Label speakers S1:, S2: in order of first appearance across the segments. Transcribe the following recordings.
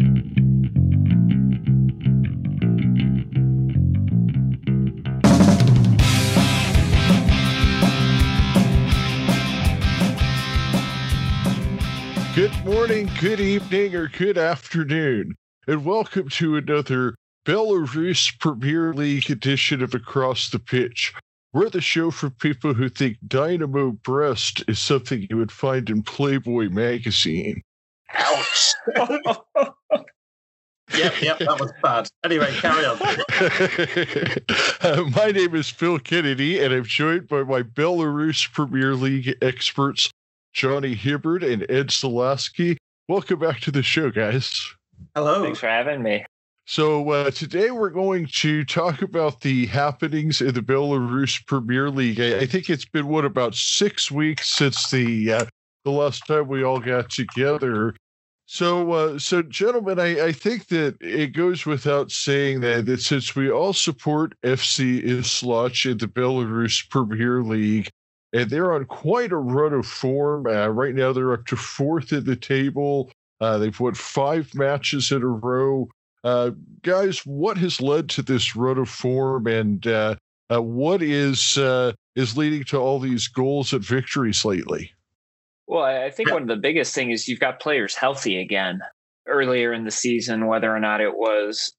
S1: Good morning, good evening, or good afternoon, and welcome to another Belarus Premier League edition of Across the Pitch. We're the show for people who think Dynamo Brest is something you would find in Playboy magazine.
S2: Ouch. Yep, that was bad. Anyway, carry on.
S1: My name is Phil Kennedy, and I'm joined by my Belarus Premier League experts, Jonny Hibbard and Ed Zalaski. Welcome back to the show, guys.
S3: Hello. Thanks for having me.
S1: So today we're going to talk about the happenings in the Belarus Premier League. I think it's been, about 6 weeks since the last time we all got together. So gentlemen, I think that it goes without saying that since we all support FC Isloch in the Belarus Premier League, and they're on quite a run of form. Right now, they're up to fourth in the table. They've won 5 matches in a row. Guys, what has led to this run of form, and what is leading to all these goals and victories lately?
S3: Well, I think one of the biggest things is you've got players healthy again. Earlier in the season, whether or not it was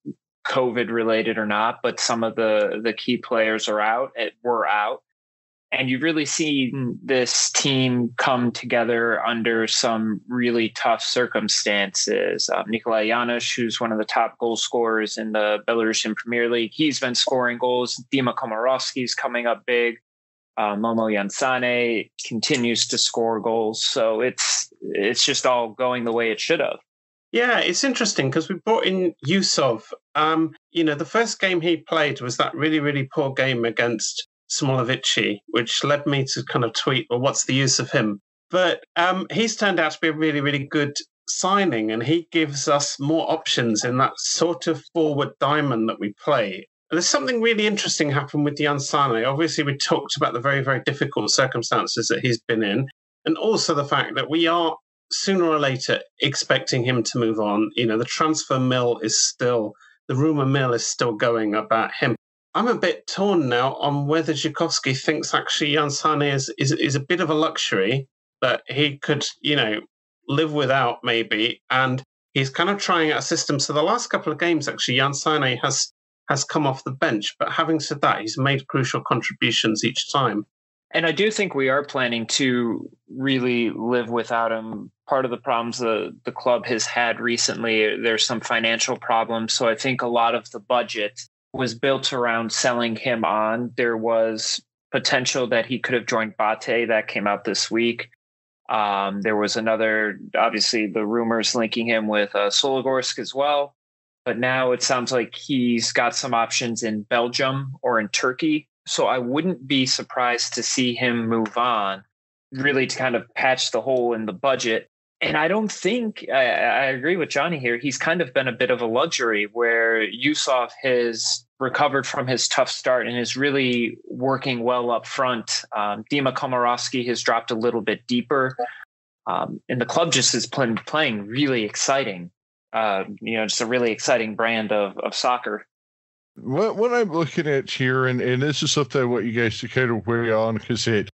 S3: COVID related or not, but some of the key players were out. And you've really seen this team come together under some really tough circumstances. Nikolai Janusz, who's one of the top goal scorers in the Belarusian Premier League, he's been scoring goals. Dima Komarovsky's coming up big. Momo Yansane continues to score goals. So it's just all going the way it should have.
S2: Yeah, it's interesting because we brought in Yusov. The first game he played was that really, really poor game against Smolovici, which led me to kind of tweet, well, what's the use of him? But he's turned out to be a really, really good signing, and he gives us more options in that sort of forward diamond that we play. And there's something really interesting happened with Yansane. Obviously, we talked about the very, very difficult circumstances that he's been in, and also the fact that we are sooner or later expecting him to move on. The transfer mill the rumor mill is still going about him. I'm a bit torn now on whether Zhikovsky thinks actually Yansane is a bit of a luxury that he could, live without maybe. And he's kind of trying out a system. So the last couple of games, actually, Yansane has come off the bench. But having said that, he's made crucial contributions each time.
S3: And I do think we are planning to really live without him. Part of the problems the club has had recently, there's some financial problems. So I think a lot of the budget was built around selling him on. There was potential that he could have joined BATE. That came out this week. There was another, obviously, the rumors linking him with Sologorsk as well. But now it sounds like he's got some options in Belgium or in Turkey. So I wouldn't be surprised to see him move on, really to kind of patch the hole in the budget. And I don't think, I agree with Jonny here, he's kind of been a bit of a luxury where Yusov has recovered from his tough start and is really working well up front. Dima Komarovsky has dropped a little bit deeper. And the club just is playing really exciting, just a really exciting brand of soccer.
S1: What I'm looking at here, and this is something I want you guys to kind of weigh on because it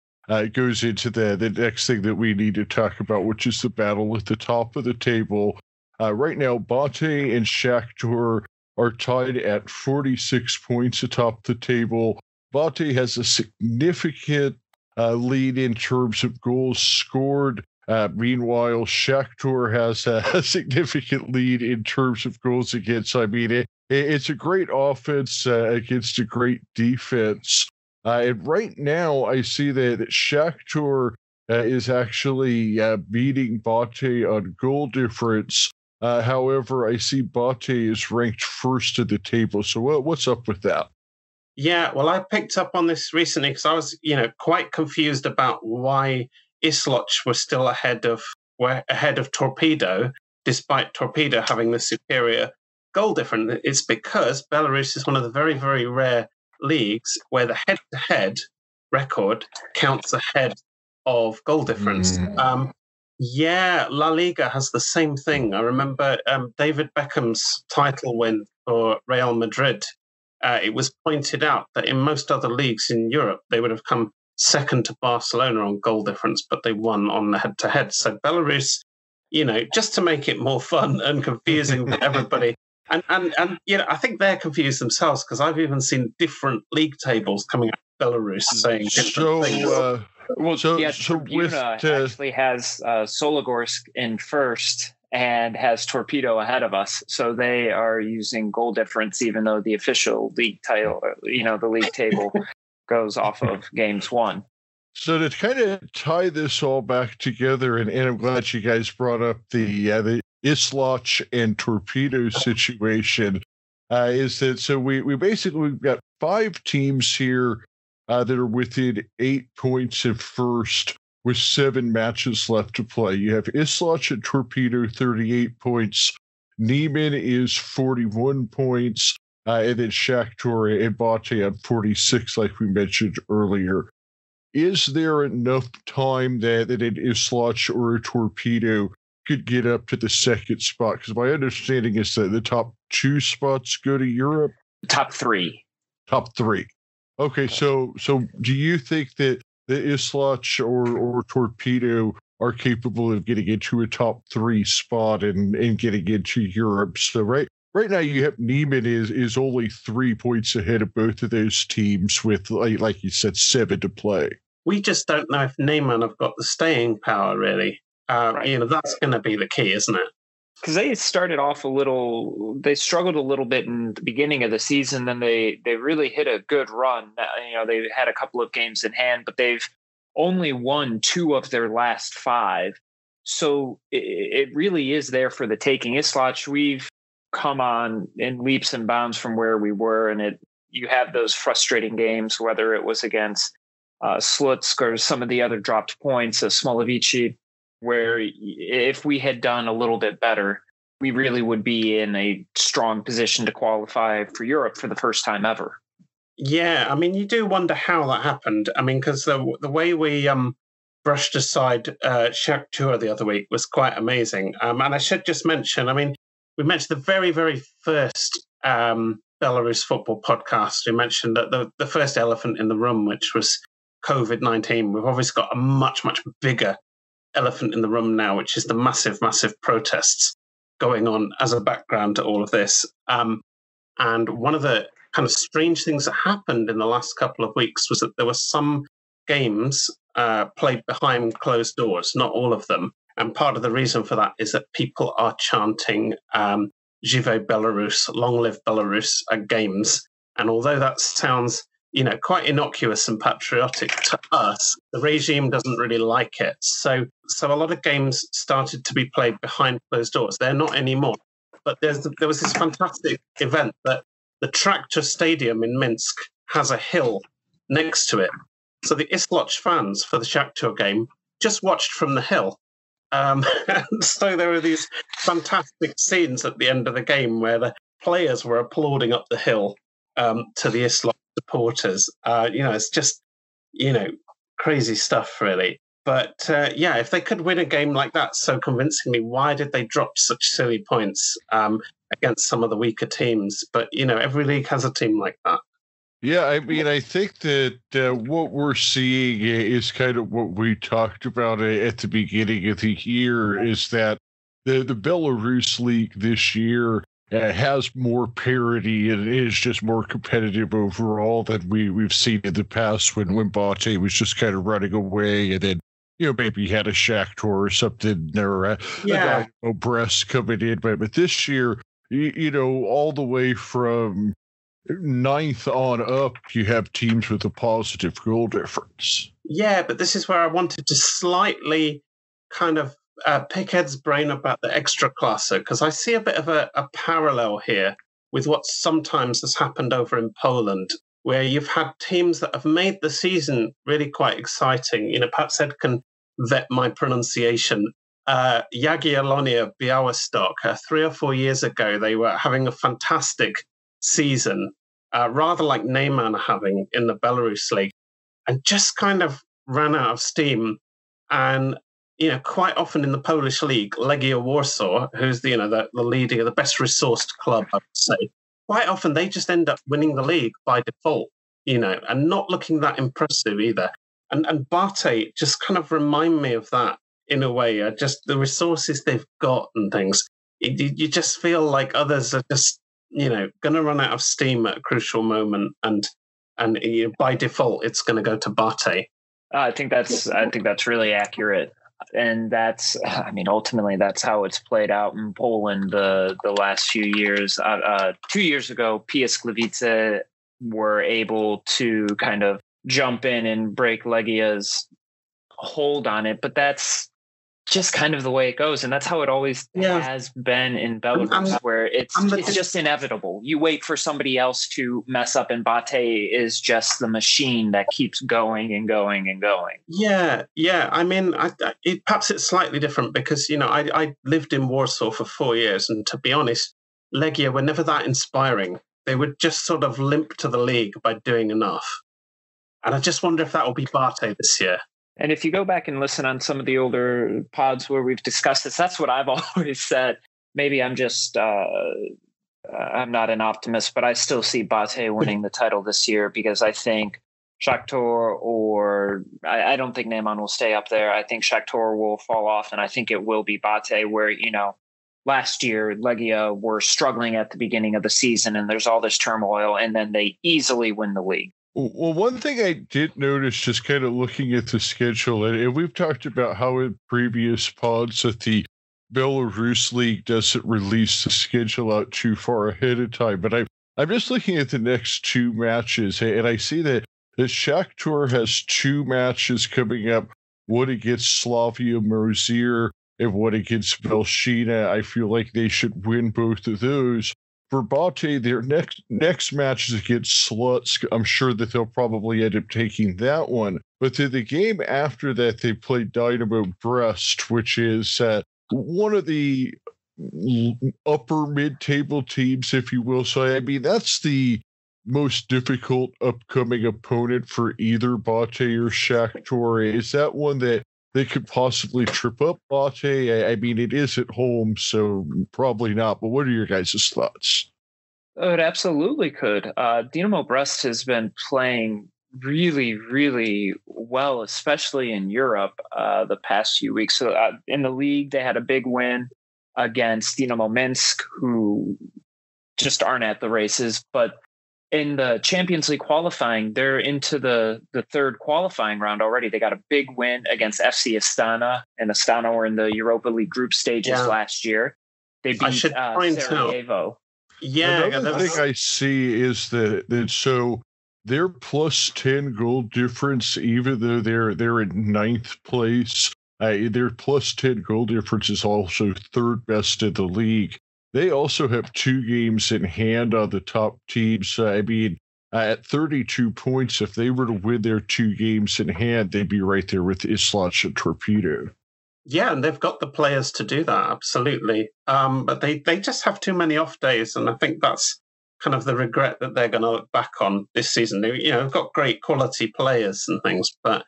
S1: goes into the next thing that we need to talk about, which is the battle at the top of the table. Right now, BATE and Shakhtyor are tied at 46 points atop the table. BATE has a significant lead in terms of goals scored. Meanwhile, Shakhtyor has a significant lead in terms of goals against. I mean, it's a great offense against a great defense. And right now, I see that Shakhtyor is actually beating BATE on goal difference. However, I see BATE is ranked first at the table. So what's up with that?
S2: Yeah, well, I picked up on this recently because I was, quite confused about why Isloch was still ahead of Torpedo, despite Torpedo having the superior goal difference. It's because Belarus is one of the very, very rare leagues where the head-to-head record counts ahead of goal difference. Yeah, La Liga has the same thing. I remember David Beckham's title win for Real Madrid. It was pointed out that in most other leagues in Europe, they would have come second to Barcelona on goal difference, but they won on the head-to-head. So Belarus, just to make it more fun and confusing for everybody. And I think they're confused themselves, because I've even seen different league tables coming out of Belarus saying different things.
S3: Tribuna actually has Sologorsk in first and has Torpedo ahead of us. So they are using goal difference, even though the official league title, the league table goes off of games won.
S1: So to kind of tie this all back together, and I'm glad you guys brought up the Isloch and Torpedo situation, is that so we've got 5 teams here that are within 8 points of first with 7 matches left to play. You have Isloch and Torpedo, 38 points. Neiman is 41 points. And then Shakhtyor and BATE at 46, like we mentioned earlier. Is there enough time that an Isloch or a Torpedo could get up to the second spot? Because my understanding is that the top 2 spots go to Europe.
S3: Top 3.
S1: Top 3. Okay, so do you think that the Isloch or Torpedo are capable of getting into a top 3 spot and getting into Europe? So right now you have Neiman is only 3 points ahead of both of those teams with, like you said, 7 to play.
S2: We just don't know if Neiman have got the staying power, really.
S3: Right.
S2: That's going to be the key, isn't it?
S3: Because they started off they struggled a little bit in the beginning of the season, then they really hit a good run. They had a couple of games in hand, but they've only won 2 of their last 5. So it really is there for the taking. Isloch, we've come on in leaps and bounds from where we were, and you have those frustrating games, whether it was against Slutsk or some of the other dropped points, Smolovici, where if we had done a little bit better, we really would be in a strong position to qualify for Europe for the first time ever.
S2: Yeah, I mean, you do wonder how that happened. I mean, because the way we brushed aside Shakhtyor the other week was quite amazing. And I should just mention, I mean, we mentioned the very, very first Belarus football podcast. We mentioned that the first elephant in the room, which was COVID-19. We've obviously got a much, much bigger elephant in the room now, which is the massive, massive protests going on as a background to all of this. And one of the kind of strange things that happened in the last couple of weeks was that there were some games played behind closed doors, not all of them. And part of the reason for that is that people are chanting Żywe Belarus, long live Belarus at games. And although that sounds quite innocuous and patriotic to us, the regime doesn't really like it. So a lot of games started to be played behind closed doors. They're not anymore. But there was this fantastic event that the Tractor Stadium in Minsk has a hill next to it. So the Isloch fans for the Shakhtyor game just watched from the hill. And so there were these fantastic scenes at the end of the game where the players were applauding up the hill to the Isloch supporters. It's just, crazy stuff, really. But if they could win a game like that so convincingly, why did they drop such silly points against some of the weaker teams? But, every league has a team like that.
S1: Yeah, I mean, I think that what we're seeing is kind of what we talked about at the beginning of the year, is that the Belarus League this year has more parity and is just more competitive overall than we've seen in the past when BATE was just kind of running away, and then maybe had a Shakhtyor or something, or a Brest coming in. But this year, all the way from 9th on up, you have teams with a positive goal difference.
S2: Yeah, but this is where I wanted to slightly kind of pick Ed's brain about the Ekstraklasa, because I see a bit of a parallel here with what sometimes has happened over in Poland, where you've had teams that have made the season really quite exciting. Perhaps Ed can vet my pronunciation. Jagiellonia Białystok, 3 or 4 years ago, they were having a fantastic season, rather like Neyman are having in the Belarus League, and just kind of ran out of steam. And quite often in the Polish league, Legia Warsaw, who's the leading, the best resourced club, I would say, quite often they just end up winning the league by default, and not looking that impressive either. And BATE just kind of remind me of that in a way. Just the resources they've got and things. You just feel like others are just, going to run out of steam at a crucial moment, and by default, it's going to go to BATE.
S3: I think that's really accurate, and ultimately that's how it's played out in Poland the last few years. 2 years ago, Piast Gliwice were able to kind of jump in and break Legia's hold on it, but that's just kind of the way it goes, and that's how it always has been in Belarus, where it's just inevitable. You wait for somebody else to mess up, and BATE is just the machine that keeps going and going and going.
S2: Yeah. I mean, perhaps it's slightly different because I lived in Warsaw for 4 years, and to be honest, Legia were never that inspiring. They would just sort of limp to the league by doing enough, and I just wonder if that will be BATE this year.
S3: And if you go back and listen on some of the older pods where we've discussed this, that's what I've always said. Maybe I'm just, I'm not an optimist, but I still see BATE winning the title this year because I think Shakhtyor I don't think Neyman will stay up there. I think Shakhtyor will fall off, and I think it will be BATE where, last year Legia were struggling at the beginning of the season and there's all this turmoil, and then they easily win the league.
S1: Well, one thing I did notice just kind of looking at the schedule, and we've talked about how in previous pods that the Belarus League doesn't release the schedule out too far ahead of time, but I'm just looking at the next two matches, and I see that Shakhtyor has two matches coming up, one against Slavia Mozir and one against Velshina. I feel like they should win both of those. For BATE, their next match is against Slutsk. I'm sure that they'll probably end up taking that one. But then the game after that, they play Dynamo Brest, which is one of the upper mid-table teams, if you will. So, I mean, that's the most difficult upcoming opponent for either BATE or Shakhtyor. Is that one that they could possibly trip up BATE? I mean, it is at home, so probably not. But what are your guys' thoughts?
S3: Oh, it absolutely could. Dynamo Brest has been playing really, really well, especially in Europe the past few weeks. So in the league, they had a big win against Dynamo Minsk, who just aren't at the races. But in the Champions League qualifying, they're into the third qualifying round already. They got a big win against FC Astana, and Astana were in the Europa League group stages last year. They beat Sarajevo.
S2: Yeah.
S1: Another thing I see is that so their plus 10 goal difference, even though they're in ninth place, their plus 10 goal difference is also third best in the league. They also have 2 games in hand on the top teams. At 32 points, if they were to win their 2 games in hand, they'd be right there with Isloch and Torpedo.
S2: Yeah, and they've got the players to do that, absolutely. But they just have too many off days, and I think that's kind of the regret that they're going to look back on this season. They've got great quality players and things, but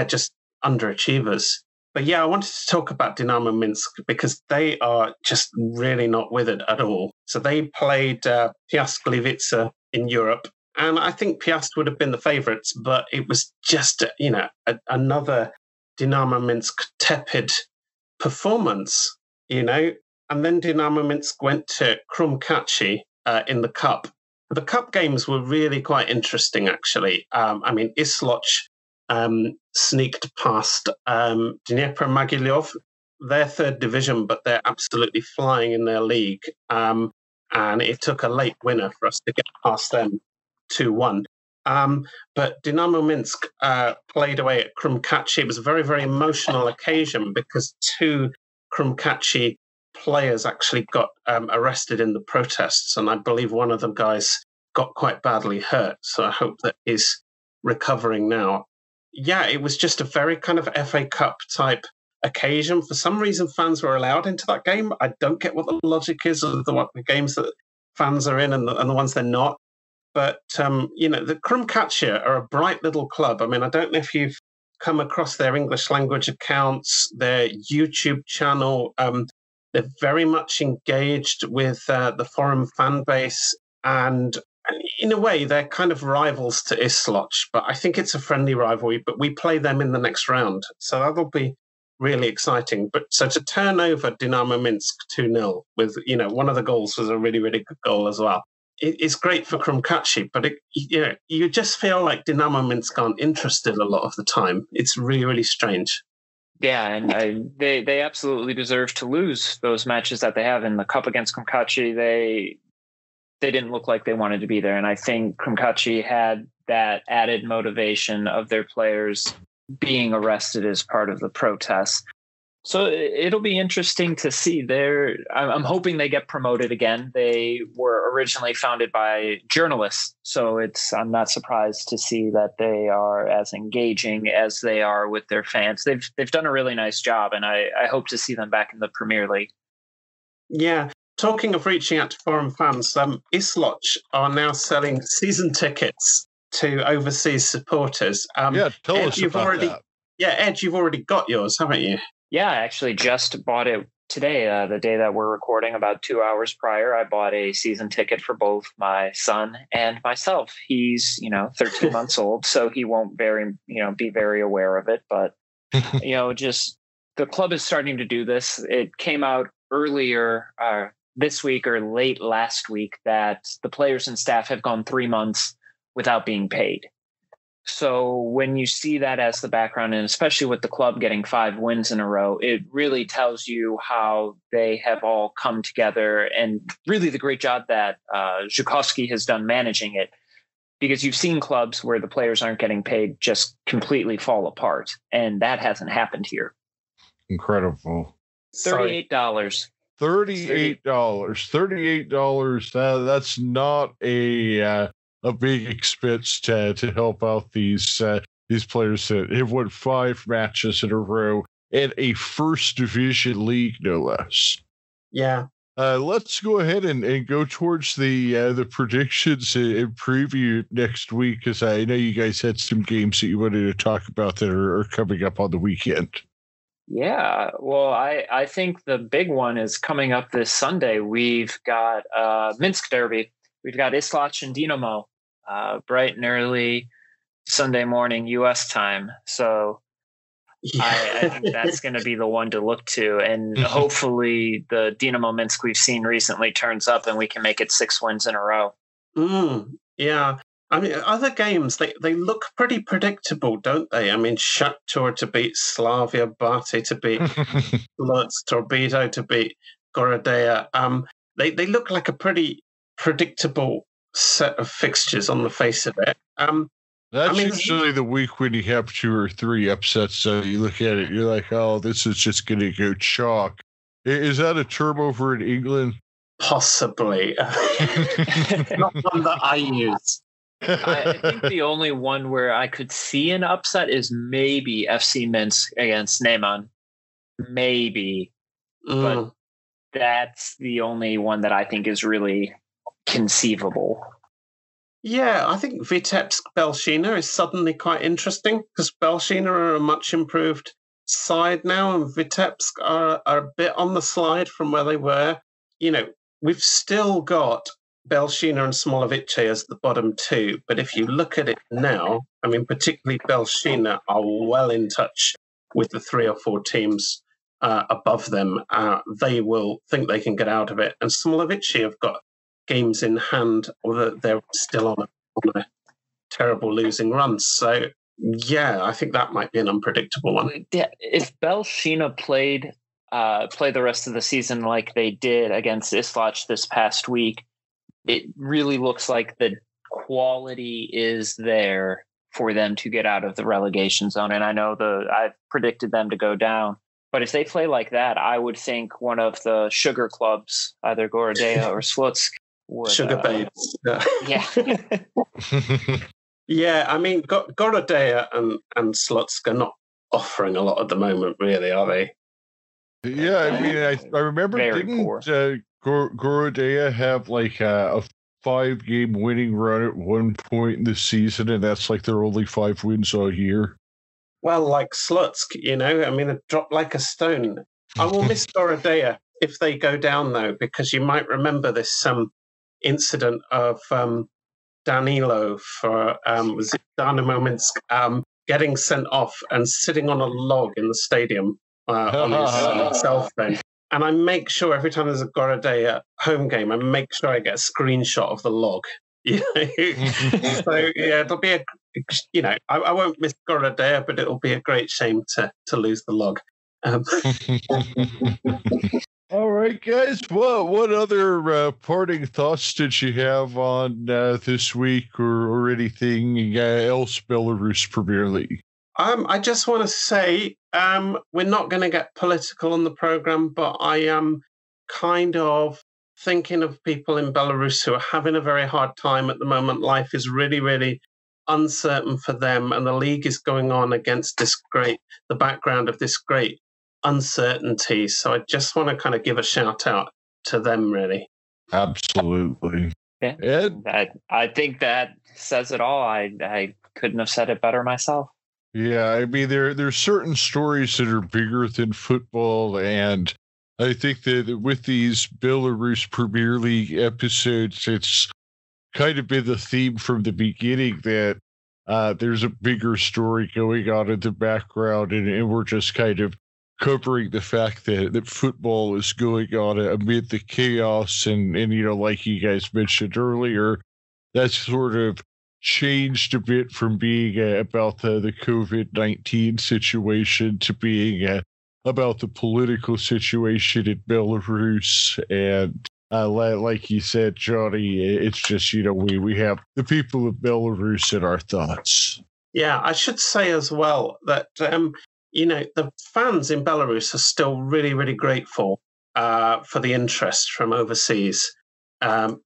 S2: just underachievers. But yeah, I wanted to talk about Dynamo Minsk because they are just really not with it at all. So they played Piast Gliwice in Europe, and I think Piast would have been the favourites, but it was just, another Dynamo Minsk tepid performance, And then Dynamo Minsk went to Krumkachi in the Cup. The Cup games were really quite interesting, actually. Isloch sneaked past Dnipro Mogilov. They're third division, but they're absolutely flying in their league. And it took a late winner for us to get past them 2-1. But Dynamo Minsk played away at Krumkachi. It was a very, very emotional occasion because 2 Krumkachi players actually got arrested in the protests. And I believe one of the guys got quite badly hurt. So I hope that he's recovering now. Yeah, it was just a very kind of FA Cup type occasion. For some reason, fans were allowed into that game. I don't get what the logic is of the games that fans are in and the ones they're not. But, the Krumkachi are a bright little club. I mean, I don't know if you've come across their English language accounts, their YouTube channel. They're very much engaged with the foreign fan base, and in a way, they're kind of rivals to Isloch, but I think it's a friendly rivalry, but we play them in the next round. So that'll be really exciting. But so to turn over Dynamo Minsk 2-0 with, one of the goals was a really, really good goal as well. It's great for Krumkachi, but you just feel like Dynamo Minsk aren't interested a lot of the time. It's really, really strange.
S3: Yeah, and they absolutely deserve to lose those matches that they have in the cup against Krumkachi. They didn't look like they wanted to be there. And I think Krumkachi had that added motivation of their players being arrested as part of the protests. So it'll be interesting to see. I'm hoping they get promoted again. They were originally founded by journalists, so I'm not surprised to see that they are as engaging as they are with their fans. They've done a really nice job, and I hope to see them back in the Premier League.
S2: Yeah. Talking of reaching out to foreign fans, Isloch are now selling season tickets to overseas supporters.
S1: Tell us about that.
S2: Yeah, Ed, you've already got yours, haven't you?
S3: Yeah, I actually just bought it today, the day that we're recording, about 2 hours prior. I bought a season ticket for both my son and myself. He's, 13 months old, so he won't be very aware of it. But, just the club is starting to do this. It came out earlier this week or late last week that the players and staff have gone 3 months without being paid. So when you see that as the background, and especially with the club getting 5 wins in a row, it really tells you how they have all come together, and really the great job that Zhukovsky has done managing it, because you've seen clubs where the players aren't getting paid just completely fall apart, and that hasn't happened here.
S1: Incredible.
S3: $38.
S1: $38. That's not a big expense to help out these players that have won 5 matches in a row in a first division league, no less.
S2: Yeah.
S1: Let's go ahead and go towards the predictions and preview next week, because I know you guys had some games that you wanted to talk about that are coming up on the weekend.
S3: Yeah, well, I think the big one is coming up this Sunday. We've got Minsk Derby. We've got Isloch and Dynamo, bright and early Sunday morning U.S. time. So I think that's going to be the one to look to. And hopefully the Dynamo Minsk we've seen recently turns up and we can make it 6 wins in a row.
S2: Yeah. I mean, other games, they look pretty predictable, don't they? I mean, Shakhtyor to beat Slavia, BATE to beat Lutz, Torpedo to beat Gorodea. They look like a pretty predictable set of fixtures on the face of it.
S1: That's usually the week when you have 2 or 3 upsets. So you look at it, you're like, oh, this is just going to go chalk. Is that a term over in England?
S2: Possibly. Not one that I use.
S3: I think the only one where I could see an upset is maybe FC Minsk against Neman. Maybe. But that's the only one that I think is really conceivable.
S2: Yeah, I think Vitebsk Belshina is suddenly quite interesting, because Belshina are a much improved side now, and Vitebsk are a bit on the slide from where they were. We've still got Belshina and Smolovice as the bottom 2, but if you look at it now, I mean, particularly Belshina are well in touch with the 3 or 4 teams above them. They will think they can get out of it, and Smolovice have got games in hand, or they're still on a terrible losing run. So, yeah, I think that might be an unpredictable one.
S3: Yeah, if Belshina play the rest of the season like they did against Isloch this past week, it really looks like the quality is there for them to get out of the relegation zone. And I know I've predicted them to go down, but if they play like that, I would think one of the sugar clubs, either Gorodea or Slutsk, would.
S2: Sugar babes.
S3: Yeah.
S2: Yeah, I mean, Gorodea and Slutsk are not offering a lot at the moment, really, are they?
S1: Yeah, I mean, I remember, didn't Gorodea have like a 5-game winning run at one point in the season, and that's like their only 5 wins all year?
S2: Well, like Slutsk, I mean, it dropped like a stone. I will miss Gorodea if they go down, though, because you might remember this incident of Danilo for, was it Dynamo Minsk, getting sent off and sitting on a log in the stadium on his cell phone. And I make sure every time there's a Gorodea home game, I make sure I get a screenshot of the log. So yeah, it'll be I won't miss Gorodea, but it'll be a great shame to lose the log.
S1: All right, guys. What other parting thoughts did you have on this week or anything else Belarus Premier League?
S2: I just want to say we're not going to get political on the program, but I am kind of thinking of people in Belarus who are having a very hard time at the moment. Life is really, really uncertain for them, and the league is going on against the background of this great uncertainty. So I just want to kind of give a shout out to them, really.
S1: Absolutely.
S3: Yeah. Ed? I think that says it all. I couldn't have said it better myself.
S1: Yeah, I mean, there's certain stories that are bigger than football, and I think that with these Belarus Premier League episodes, it's kind of been the theme from the beginning that there's a bigger story going on in the background, and we're just kind of covering the fact that football is going on amid the chaos, and like you guys mentioned earlier, that's sort of changed a bit from being about the COVID-19 situation to being about the political situation in Belarus. And like you said, Jonny, it's just, we have the people of Belarus in our thoughts.
S2: Yeah, I should say as well that, the fans in Belarus are still really, really grateful for the interest from overseas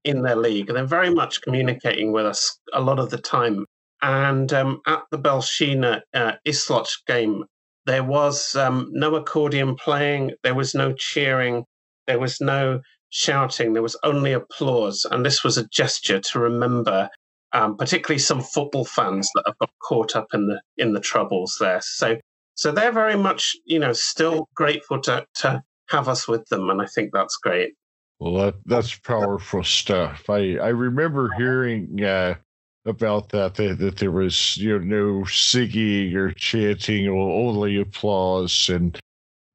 S2: in their league. They're very much communicating with us a lot of the time. And at the Belshina Isloch game, there was no accordion playing, there was no cheering, there was no shouting, there was only applause. And this was a gesture to remember, particularly some football fans that have got caught up in the troubles there. So they're very much, still grateful to have us with them. And I think that's great.
S1: Well, that's powerful stuff. I remember hearing about that there was no singing or chanting, or only applause, and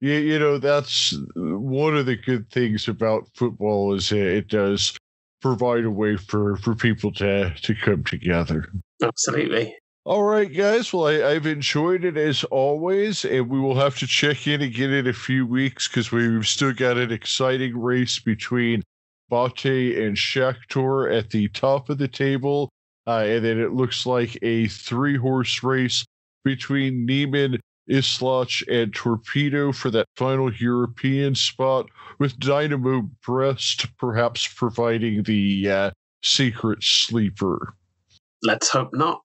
S1: that's one of the good things about football is it does provide a way for people to come together.
S2: Absolutely.
S1: All right, guys. Well, I've enjoyed it as always, and we will have to check in again in a few weeks because we've still got an exciting race between BATE and Shakhtyor at the top of the table, and then it looks like a 3-horse race between Neiman, Isloch, and Torpedo for that final European spot, with Dynamo Brest perhaps providing the secret sleeper.
S2: Let's hope not.